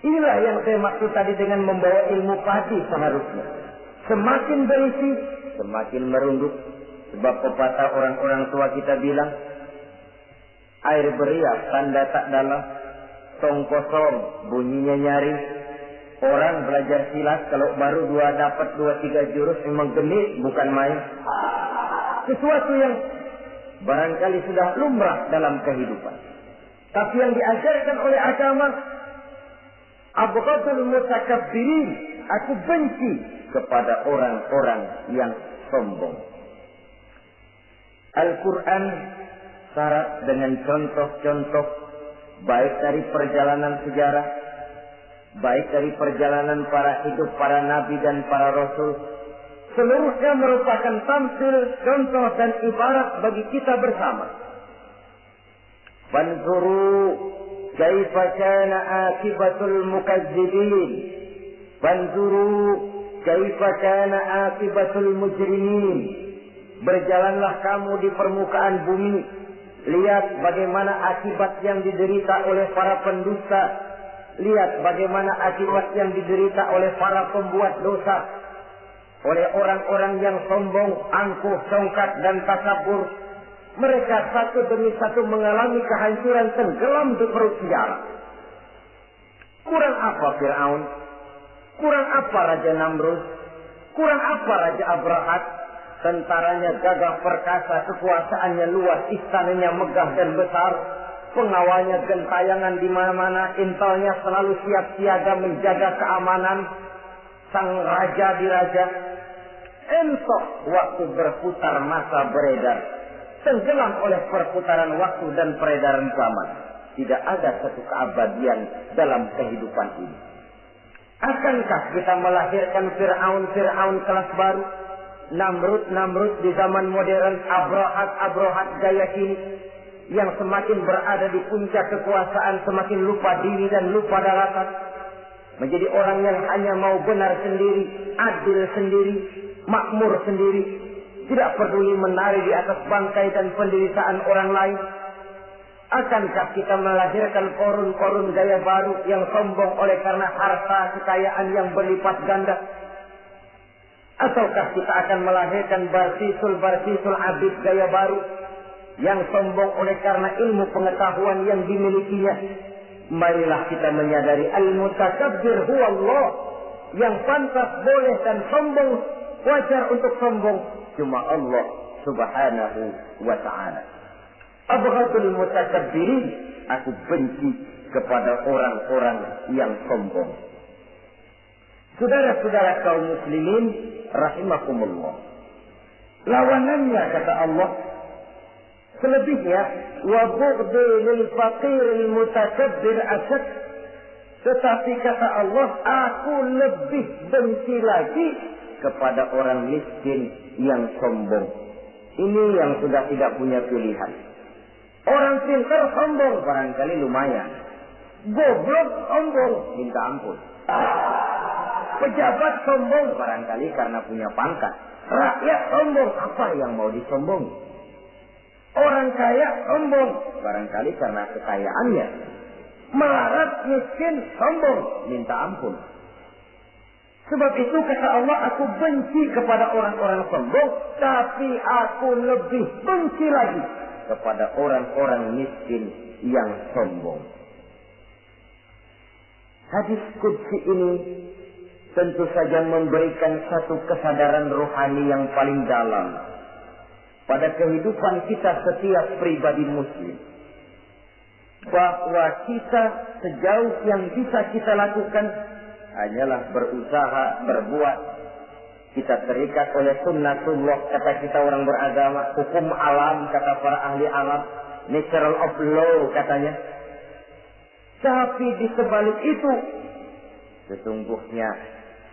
A: Inilah yang saya maksud tadi dengan membawa ilmu padi seharusnya. Semakin berisi, semakin merunduk. Sebab pepatah orang-orang tua kita bilang, air beriak tanda tak dalam, tong kosong bunyinya nyaring. Orang belajar silat kalau baru dapat 2-3 jurus memang genit, bukan main. Sesuatu yang barangkali sudah lumrah dalam kehidupan. Tapi yang diajarkan oleh agama, abghadul mutakabbirin, aku benci kepada orang-orang yang sombong. Al-Quran syarat dengan contoh-contoh baik dari perjalanan sejarah baik dari perjalanan para hidup para nabi dan para rasul, seluruhnya merupakan tampil, contoh dan ibarat bagi kita bersama. Fanzuru kaifa kana akibatul mukazzibin. Fanzuru kaifa kana akibatul mujrimin. Berjalanlah kamu di permukaan bumi, lihat bagaimana akibat yang diderita oleh para pendusta. Lihat bagaimana akibat yang diderita oleh para pembuat dosa, oleh orang-orang yang sombong, angkuh, songkat dan takabur. Mereka satu demi satu mengalami kehancuran, tenggelam di perut sejarah. Kurang apa Fir'aun? Kurang apa Raja Namrud? Kurang apa Raja Abrahat? Tentaranya gagah perkasa, kekuasaannya luas, istananya megah dan besar, pengawalnya gentayangan di mana-mana, intelnya selalu siap siaga menjaga keamanan. Sang raja diraja, entok waktu berputar masa beredar, tenggelam oleh perputaran waktu dan peredaran zaman. Tidak ada satu keabadian dalam kehidupan ini. Akankah kita melahirkan Fir'aun kelas baru, Namrud di zaman modern, Abrahat gaya kini, yang semakin berada di puncak kekuasaan semakin lupa diri dan lupa daratan, menjadi orang yang hanya mau benar sendiri, adil sendiri, makmur sendiri, tidak peduli menari di atas bangkai dan penderitaan orang lain. Akankah kita melahirkan korun gaya baru yang sombong oleh karena harta kekayaan yang berlipat ganda? Ataukah kita akan melahirkan barsisul abid gaya baru yang sombong oleh karena ilmu pengetahuan yang dimilikinya? Marilah kita menyadari al-mutakabbir huwa Allah. Yang pantas, boleh dan sombong, wajar untuk sombong, cuma Allah subhanahu wa ta'ala. Abghadul mutakabbirin, aku benci kepada orang-orang yang sombong. Saudara-saudara kaum muslimin rahimakumullah, lawanannya kata Allah, selebihnya wa bughdi lil faqiril mutakabbir asad. Tetapi kata Allah, aku lebih benci lagi kepada orang miskin yang sombong. Ini yang sudah tidak punya pilihan. Orang pintar sombong barangkali lumayan, goblok sombong minta ampun. Pejabat sombong barangkali karena punya pangkat. Rakyat sombong, apa yang mau disombong? Orang kaya sombong barangkali karena kekayaannya. Melarat miskin sombong minta ampun. Sebab itu kata Allah, aku benci kepada orang-orang sombong, tapi aku lebih benci lagi kepada orang-orang miskin yang sombong. Hadis qudsi ini tentu saja memberikan satu kesadaran rohani yang paling dalam pada kehidupan kita setiap pribadi muslim, bahwa kita sejauh yang bisa kita lakukan hanyalah berusaha, berbuat. Kita terikat oleh sunnatullah, kata kita orang beragama, hukum alam kata para ahli alam, natural of law katanya. Tapi di sebalik itu, sesungguhnya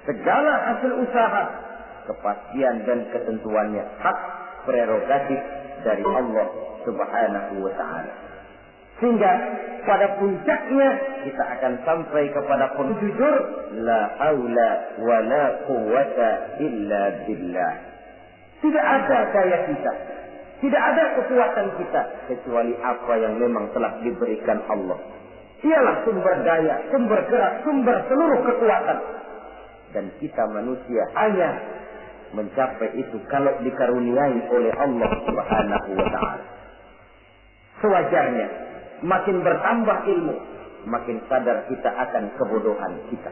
A: segala hasil usaha, kepastian dan ketentuannya hak prerogatif dari Allah subhanahu wa ta'ala. Sehingga pada puncaknya kita akan sampai kepada jujur, la haula wa la quwwata illa billah. Tidak ada daya kita, tidak ada kekuatan kita kecuali apa yang memang telah diberikan Allah. Dialah sumber daya, sumber gerak, sumber seluruh kekuatan. Dan kita manusia hanya mencapai itu kalau dikaruniai oleh Allah subhanahu wa ta'ala. Sewajarnya, makin bertambah ilmu, makin sadar kita akan kebodohan kita.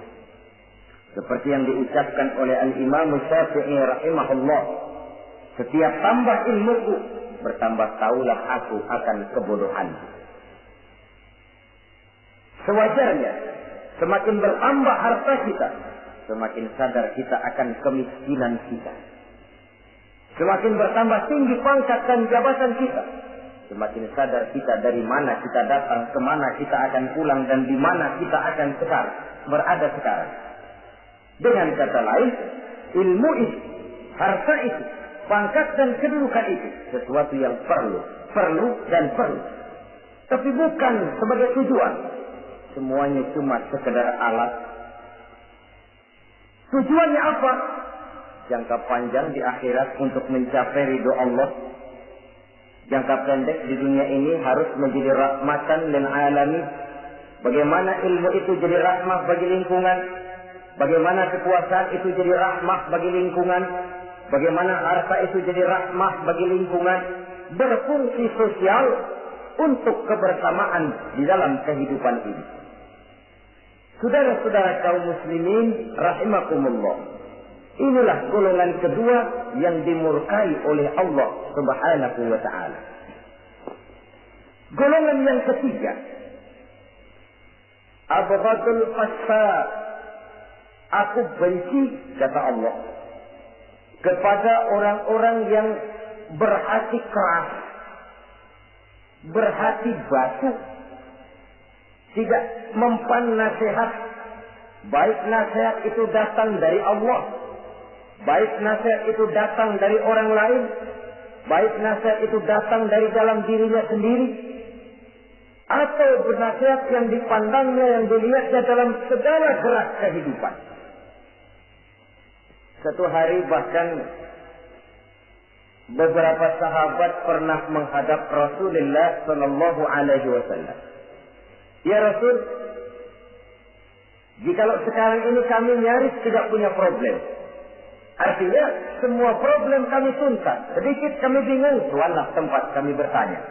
A: Seperti yang diucapkan oleh Al-Imam Syafi'i rahimahullah, setiap tambah ilmuku, bertambah taulah aku akan kebodohan. Sewajarnya, semakin bertambah harta kita, semakin sadar kita akan kemiskinan kita. Semakin bertambah tinggi pangkat dan jabatan kita, semakin sadar kita dari mana kita datang, kemana kita akan pulang, dan di mana kita akan berada sekarang. Dengan kata lain, ilmu itu, harta itu, pangkat dan kedudukan itu sesuatu yang perlu dan perlu. Tapi bukan sebagai tujuan. Semuanya cuma sekedar alat. Tujuannya apa? Jangka panjang di akhirat untuk mencapai ridho Allah. Jangka pendek di dunia ini harus menjadi rahmatan lil alamin. Bagaimana ilmu itu jadi rahmah bagi lingkungan? Bagaimana kekuasaan itu jadi rahmah bagi lingkungan? Bagaimana harta itu jadi rahmah bagi lingkungan? Berfungsi sosial untuk kebersamaan di dalam kehidupan ini. Saudara-saudara kaum muslimin rahimakumullah. Inilah golongan kedua yang dimurkai oleh Allah Subhanahu wa ta'ala. Golongan yang ketiga, abghadul fasad. Aku benci, kata Allah, kepada orang-orang yang berhati keras, berhati batu, tidak mempan nasihat, baik nasihat itu datang dari Allah, baik nasihat itu datang dari orang lain, baik nasihat itu datang dari dalam dirinya sendiri, atau bernasihat yang dipandangnya, yang dilihatnya dalam segala gerak kehidupan. Satu hari bahkan beberapa sahabat pernah menghadap Rasulullah Sallallahu Alaihi Wasallam. Ya Rasul, jikalau sekarang ini kami nyaris tidak punya problem, artinya semua problem kami tuntas. Sedikit kami bingung, tuanlah tempat kami bertanya.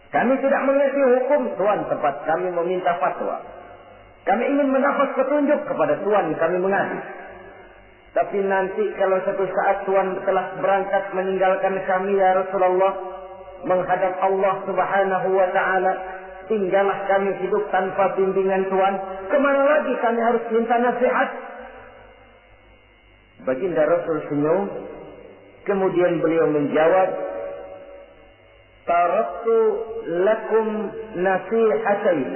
A: Kami tidak mengerti hukum, tuan tempat kami meminta fatwa. Kami ingin mendapat petunjuk, kepada tuan kami mengadu. Tapi nanti kalau satu saat tuan telah berangkat meninggalkan kami ya Rasulullah, menghadap Allah Subhanahu wa ta'ala, tinggallah kami hidup tanpa bimbingan tuan. Kemana lagi kami harus minta nasihat? Baginda Rasul senyum. Kemudian beliau menjawab, taraktu lakum nasihatain.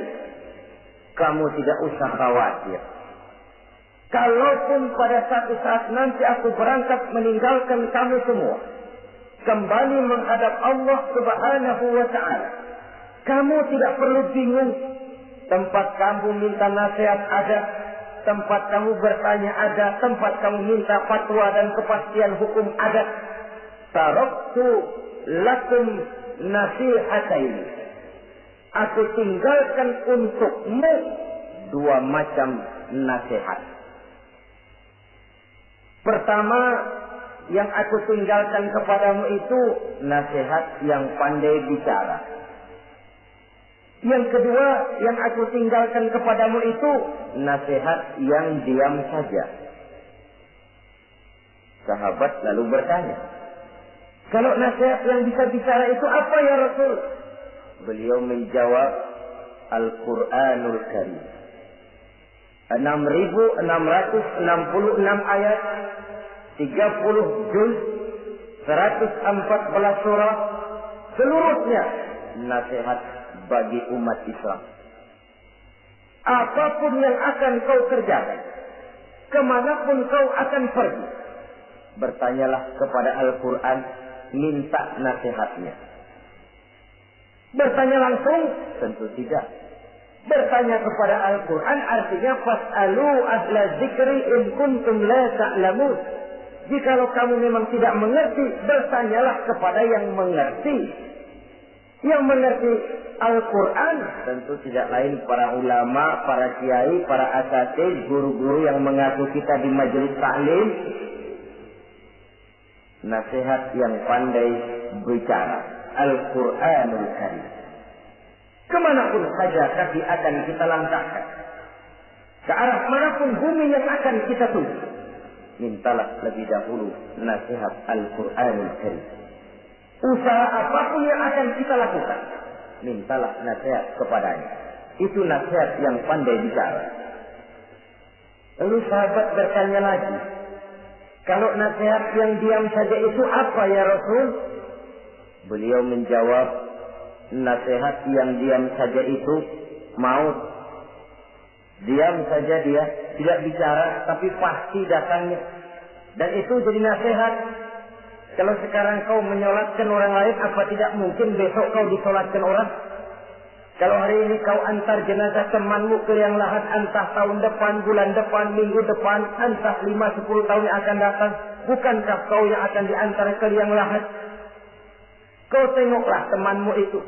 A: Kamu tidak usah khawatir. Kalaupun pada satu saat nanti aku berangkat meninggalkan kamu semua, kembali menghadap Allah Subhanahu wa ta'ala, kamu tidak perlu bingung. Tempat kamu minta nasihat ada, tempat kamu bertanya ada, tempat kamu minta fatwa dan kepastian hukum ada. Taraktu lakum nasihatain. Aku tinggalkan untukmu dua macam nasihat. Pertama, yang aku tinggalkan kepadamu itu nasihat yang pandai bicara. Yang kedua, yang aku tinggalkan kepadamu itu nasihat yang diam saja. Sahabat lalu bertanya, kalau nasihat yang bisa bicara itu apa ya Rasul? Beliau menjawab, Al-Quranul Karim. 6.666 ayat, 30 juz, 114 surah, seluruhnya nasihat bagi umat Islam. Apapun yang akan kau kerjakan, kemanapun kau akan pergi, bertanyalah kepada Al-Quran, minta nasihatnya. Bertanya langsung? Tentu tidak. Bertanya kepada Al-Quran artinya fas'alu ahla zikri in kuntum la ta'lamun. Jikalau kamu memang tidak mengerti, bertanyalah kepada yang mengerti. Yang mengerti Al-Quran tentu tidak lain para ulama, para kiai, para asatidz, guru-guru yang mengaku kita di majelis taklim. Nasihat yang pandai bicara, Al-Quranul Karim. Kemanapun saja kaki akan kita langkahkan, ke arah manapun bumi yang akan kita tuju, mintalah lebih dahulu nasihat Al-Quranul Karim. Usaha apapun yang akan kita lakukan, mintalah nasihat kepadanya. Itu nasihat yang pandai bicara. Lalu sahabat bertanya lagi, kalau nasihat yang diam saja itu apa ya Rasul? Beliau menjawab, nasihat yang diam saja itu maut. Diam saja dia, tidak bicara, tapi pasti datangnya. Dan itu jadi nasihat. Kalau sekarang kau menyolatkan orang lain, apa tidak mungkin besok kau disolatkan orang? Kalau hari ini kau antar jenazah temanmu ke liang lahat, entah tahun depan, bulan depan, minggu depan, entah 5-10 tahun yang akan datang, bukankah kau yang akan diantar ke liang lahat? Kau tengoklah temanmu itu.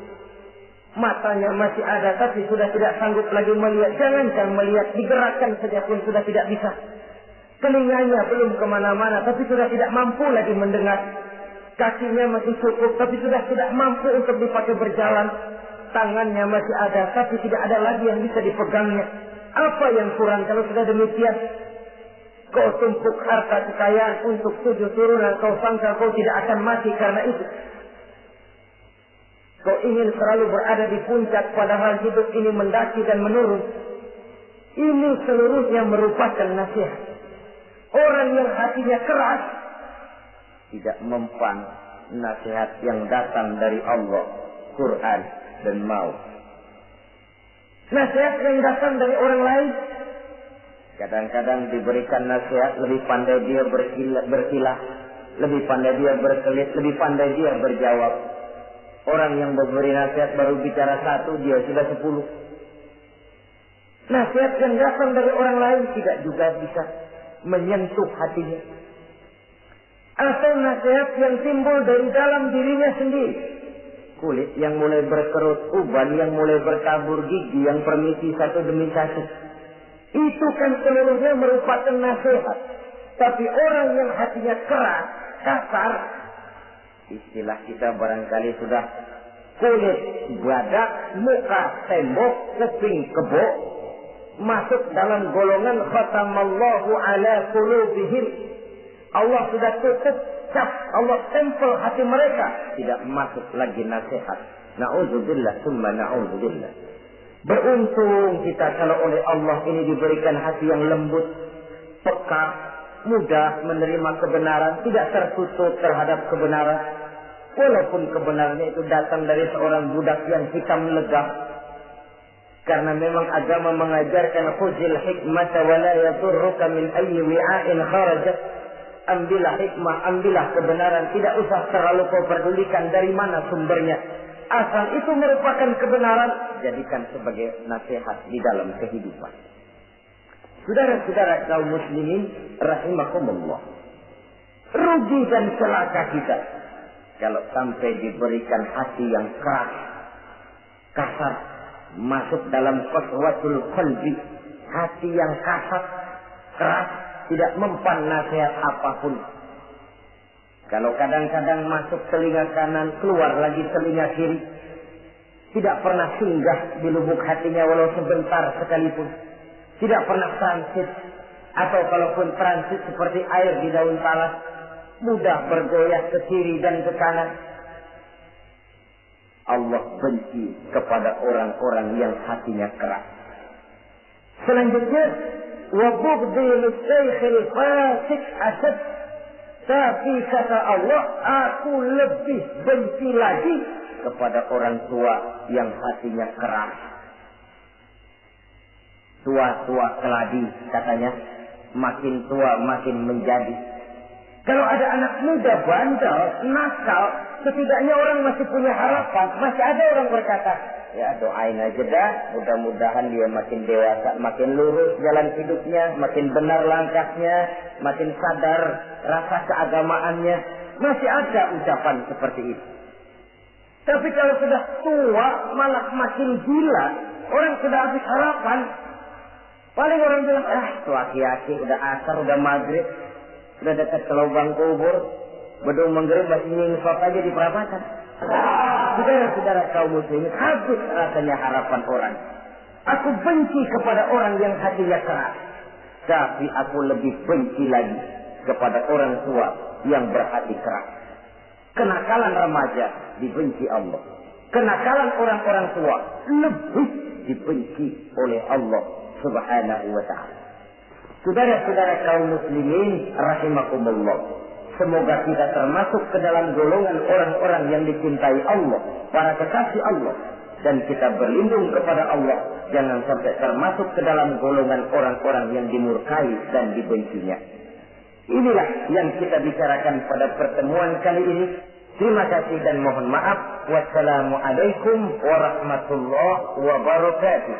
A: Matanya masih ada, tapi sudah tidak sanggup lagi melihat. Jangankan melihat, digerakkan saja pun sudah tidak bisa. Telinganya belum kemana-mana, tapi sudah tidak mampu lagi mendengar. Kakinya masih cukup, tapi sudah tidak mampu untuk dipakai berjalan. Tangannya masih ada, tapi tidak ada lagi yang bisa dipegangnya. Apa yang kurang kalau sudah demikian? Kau tumpuk harta kekayaan untuk 7 turunan, kau sangka kau tidak akan mati karena itu. Kau ingin selalu berada di puncak, padahal hidup ini mendaki dan menurun. Ini seluruhnya merupakan nasihat. Orang yang hatinya keras tidak mempan nasihat yang datang dari Allah, Quran dan maut. Nasihat yang datang dari orang lain, kadang-kadang diberikan nasihat, lebih pandai dia berkilah, lebih pandai dia berkelit, lebih pandai dia berjawab. Orang yang memberi nasihat baru bicara 1, dia sudah 10. Nasihat yang datang dari orang lain tidak juga bisa menyentuh hatinya. Atau nasihat yang timbul dari dalam dirinya sendiri. Kulit yang mulai berkerut, uban yang mulai bertabur, gigi yang permisi satu demi satu. Itu kan seluruhnya merupakan nasihat. Tapi orang yang hatinya keras, kasar, istilah kita barangkali sudah kulit badak, muka tembok, kuping kebo, masuk dalam golongan khatamallahu ala qulubihim. Allah sudah tutup cap, Allah tempel hati mereka, tidak masuk lagi nasihat. Na'udzubillah summa na'udzubillah. Beruntung kita kalau oleh Allah ini diberikan hati yang lembut, peka, mudah menerima kebenaran, tidak tertutup terhadap kebenaran. Walaupun kebenarannya itu datang dari seorang budak yang hitam legam. Karena memang agama mengajarkan khuzil hikmata wa la yadurruka min ayyi wi'ain kharajat. Ambillah hikmah, ambillah kebenaran, tidak usah terlalu kau pedulikan dari mana sumbernya. Asal itu merupakan kebenaran, jadikan sebagai nasihat di dalam kehidupan. Saudara-saudara kaum muslimin rahimakumullah. Rugi dan celaka kita kalau sampai diberikan hati yang keras, kasar, masuk dalam qaswatul qalbi, hati yang kasar, keras, tidak mempan nasihat apapun. Kalau kadang-kadang masuk telinga kanan, keluar lagi telinga kiri, tidak pernah singgah di lubuk hatinya walau sebentar sekalipun. Tidak pernah transit, atau kalaupun transit seperti air di daun talas, mudah bergoyah ke kiri dan ke kanan. Allah benci kepada orang-orang yang hatinya keras. Selanjutnya, wa bughdil syekhil fasik asad. Tapi kata Allah, aku lebih benci lagi kepada orang tua yang hatinya keras. Tua-tua keladi katanya, makin tua makin menjadi. Kalau ada anak muda bandel, nakal, setidaknya orang masih punya harapan. Masih ada orang berkata, ya doain aja dah, mudah-mudahan dia makin dewasa, makin lurus jalan hidupnya, makin benar langkahnya, makin sadar rasa keagamaannya. Masih ada ucapan seperti itu. Tapi kalau sudah tua, malah makin gila, orang sudah habis harapan. Paling orang bilang, tuh aki-aki udah asar, udah maghrib, udah dekat ke lubang kubur, bedung menggerib masih nyingsot aja di perapatan. Saudara-saudara kaum muslimin, habis rasanya harapan orang. Aku benci kepada orang yang hatinya keras, tapi aku lebih benci lagi kepada orang tua yang berhati keras. Kenakalan remaja dibenci Allah, kenakalan orang-orang tua lebih dibenci oleh Allah Subhanahu wa ta'ala. Saudara-saudara kaum muslimin rahimakumullah, Semoga kita termasuk ke dalam golongan orang-orang yang dicintai Allah, para kekasih Allah. Dan kita berlindung kepada Allah, jangan sampai termasuk ke dalam golongan orang-orang yang dimurkai dan dibencinya. Inilah yang kita bicarakan pada pertemuan kali ini. Terima kasih dan mohon maaf. Wassalamualaikum warahmatullahi wabarakatuh.